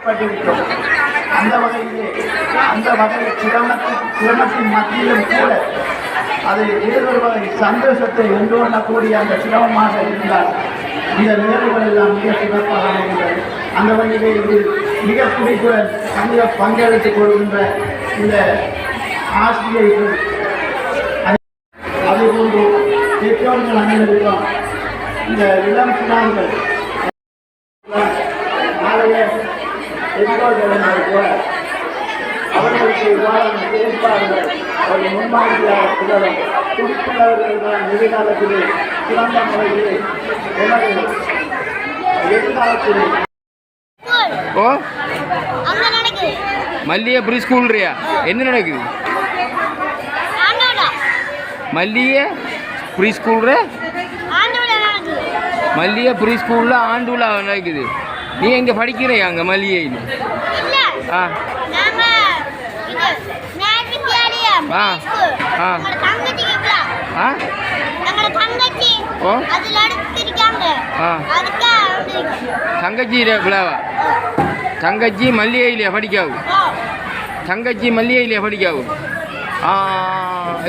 அந்த வகையிலே சிரமத்தின் மத்தியிலும் கூட அது ஏதொரு வகை சந்தோஷத்தை வென்று கொள்ளக்கூடிய அந்த சிரமமாக இருந்தால் இந்த நிகழ்வுகள் எல்லாம் மிக சிறப்பாக அமைகின்றது. அந்த வகையிலே இது மிக குறிப்புடன் மிக பங்கெடுத்துக் கொள்கின்ற இந்த ஆசிரியர்கள் அதேபோன்று பெற்றோர்கள் அனைவருக்கும் இந்த இளம் சிறார்கள் நாளைய பெற்றோர்கள் கூட அவர்களுக்கு இவ்வாறான செயற்பாடுகள் அவர்கள் முன்மாதிரியாக திகழும் குறிப்புள்ளவர்கள் தான் எதிர்காலத்திலே சிறந்த முறையிலே எனது எதிர்காலத்திலே ஓ மல்லிகை ப்ரீ ஸ்கூல்றியா என்ன நடக்குது? மல்லிகை ப்ரீ ஸ்கூல்ற மல்லிகை ப்ரீ ஸ்கூலில் ஆண்டு விழா நடக்குது. நீ எங்கே படிக்கிறியா அங்கே மல்லிகையில்? ஆ ஆ ஆ ஆ ஓ தங்கச்சி விழாவா? தங்கச்சி மல்லிகையிலே படிக்காவும்? தங்கச்சி மல்லிகையிலே படிக்காவும்?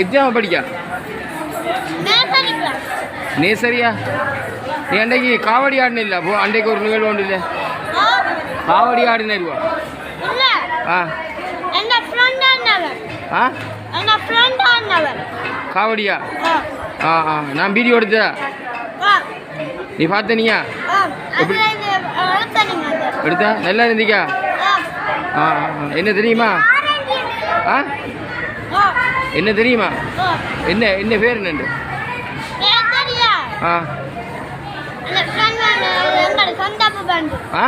எக்ஸாம் படிக்கா நேசரியா? நீ அன்றைக்கு காவடி ஆடினில்ல? போ அன்றைக்கு ஒரு நிகழ்வு ஒன்று இல்லை காவடி ஆடினருவா? ஆ ஆ காவடியா? ஆ ஆ நான் வீடியோ எடுத்தா நீ பார்த்தனியா? எடுத்தா நல்லா இருந்திக்கா? ஆ என்ன தெரியுமா? ஆ என்ன தெரியுமா? என்ன என்ன பேர் என்னண்டு? ஆ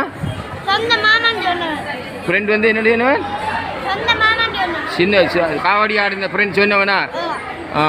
ஃப்ரெண்ட் வந்து என்ன செய்யணும்? சின்ன காவடி ஆடுன ஃப்ரெண்ட் சொன்னவனா? ஆ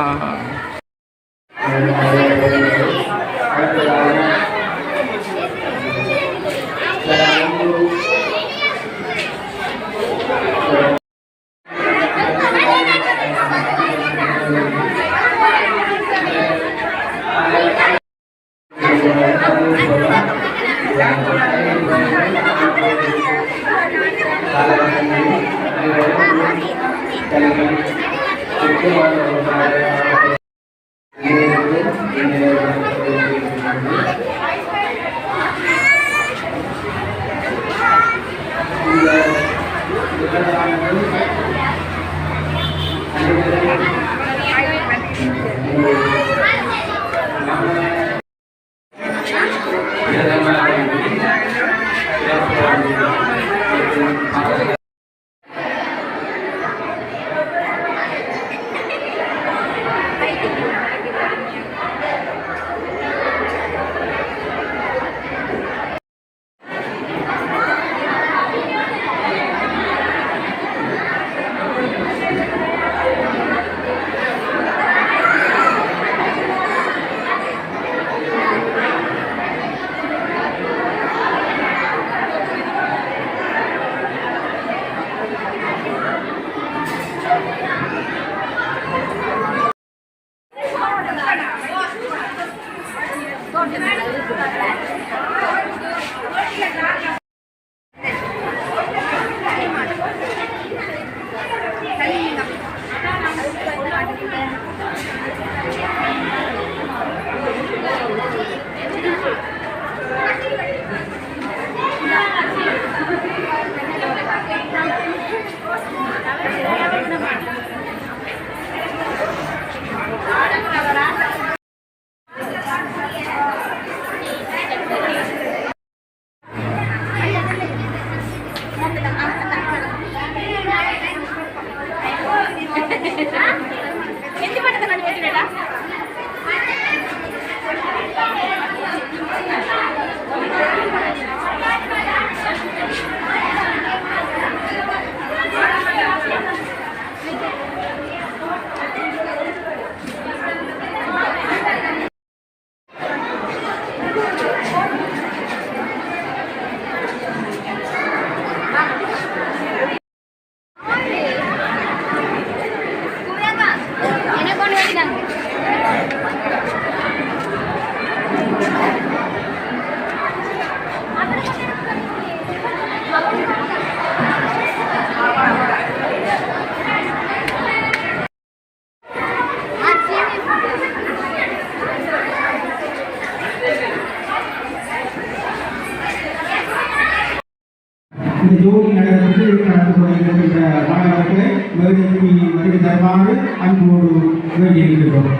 இந்த ஜோதி நடனத்தில் கலந்து கொண்டிருக்கின்ற மாணவர்களை மேடைக்கு வருகை தருமாறு அன்போடு வேண்டியிருக்கிறோம்.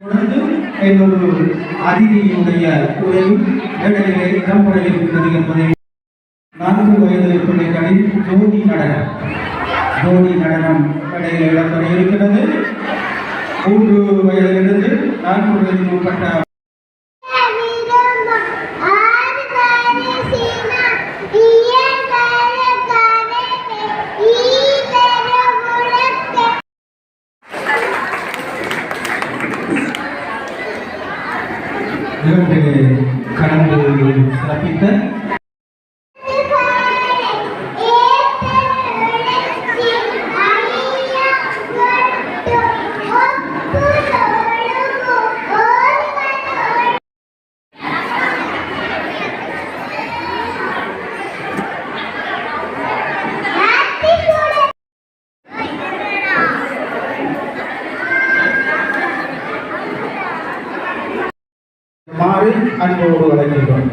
தொடர்ந்து இன்னொரு அதிதியினுடைய உரையும் மேடையிலே இடம்பெற இருக்கின்றது என்பதை 4 வயது பிள்ளைகளின் ஜோதி நடனம் மேடையில் இடம்பெற இருக்கிறது. 3 வயதிலிருந்து 4 வயதில் உட்பட்ட கலந்து சிறப்பித்த மாறி அன்போடு வழங்குகிறோம்.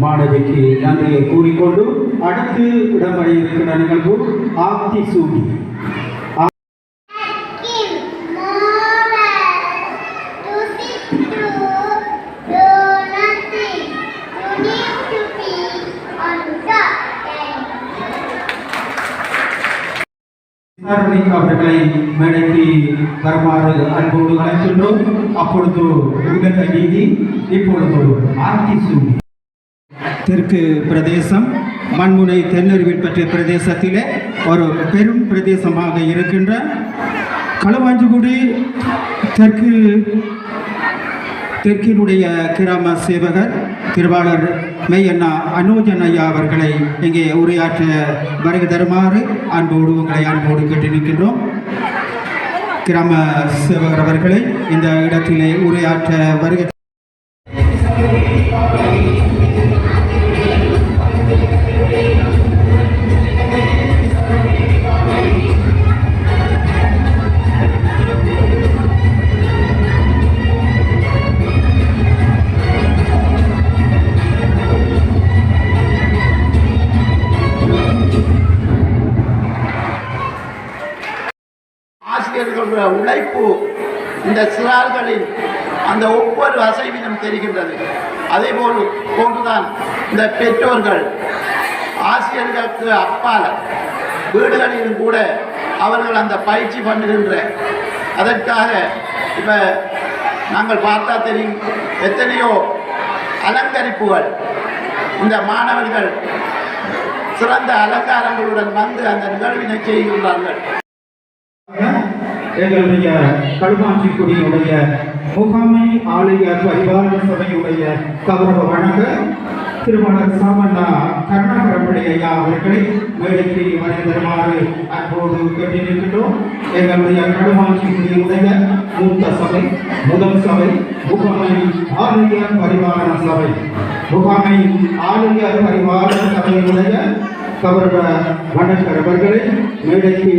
மாணவிக்கு நன்றியை கூறிக்கொண்டு அடுத்து இடம்பெற இருக்கிற நிகழ்வு ஆப்தி சூடி. அவர்களை மேடைக்கு வருமாறு அன்போடு அழைக்கின்றோம். அப்பொழுது உலக நீதி, இப்பொழுது ஆர்த்தி சூடி. தெற்கு பிரதேசம் மண்முனை தென்னருவில் பற்றிய பிரதேசத்திலே ஒரு பெரும் பிரதேசமாக இருக்கின்ற களுவாஞ்சிக்குடி தெற்கினுடைய கிராம சேவகர் திருவாளர் மெய்யண்ணா அனோஜன் ஐயா அவர்களை இங்கே உரையாற்ற வருகை தருமாறு உங்களை அன்போடு கேட்டு நிற்கின்றோம். கிராம சேவகர் அவர்களை இந்த இடத்திலே உரையாற்ற வருகை உழைப்பு இந்த சிறார்களின் அந்த ஒவ்வொரு அசைவிலும் தெரிகின்றது. அதே போன்றுதான் இந்த பெற்றோர்கள் ஆசிரியர்களுக்கு அப்பால் வீடுகளிலும் கூட அவர்கள் அந்த பயிற்சி பண்ணுகின்ற அதற்காக இப்போ நாங்கள் பார்த்தா தெரியும் எத்தனையோ அலங்கரிப்புகள் இந்த மாணவர்கள் சிறந்த அலங்காரங்களுடன் வந்து அந்த நிகழ்வினை செய்கின்றார்கள். எங்களுடைய களுவாஞ்சிக்குடியுடைய முகாமை ஆலய பரிபாலன சபையுடைய கௌரவ வணக்க திருமணர் சாமண்ணா கருணாகரப்படி ஐயா அவர்களை மேடைக்கு வருகை தருமாறு அன்போடு கேட்டிருக்கின்றோம். எங்களுடைய களுவாஞ்சிக்குடியுடைய மூத்த சபை முதல் சபை முகாமை ஆலய பரிபாலன சபை முகாமை ஆலய பரிபாலன சபையுடைய கௌரவ வணக்கர் அவர்களை மேடைக்கு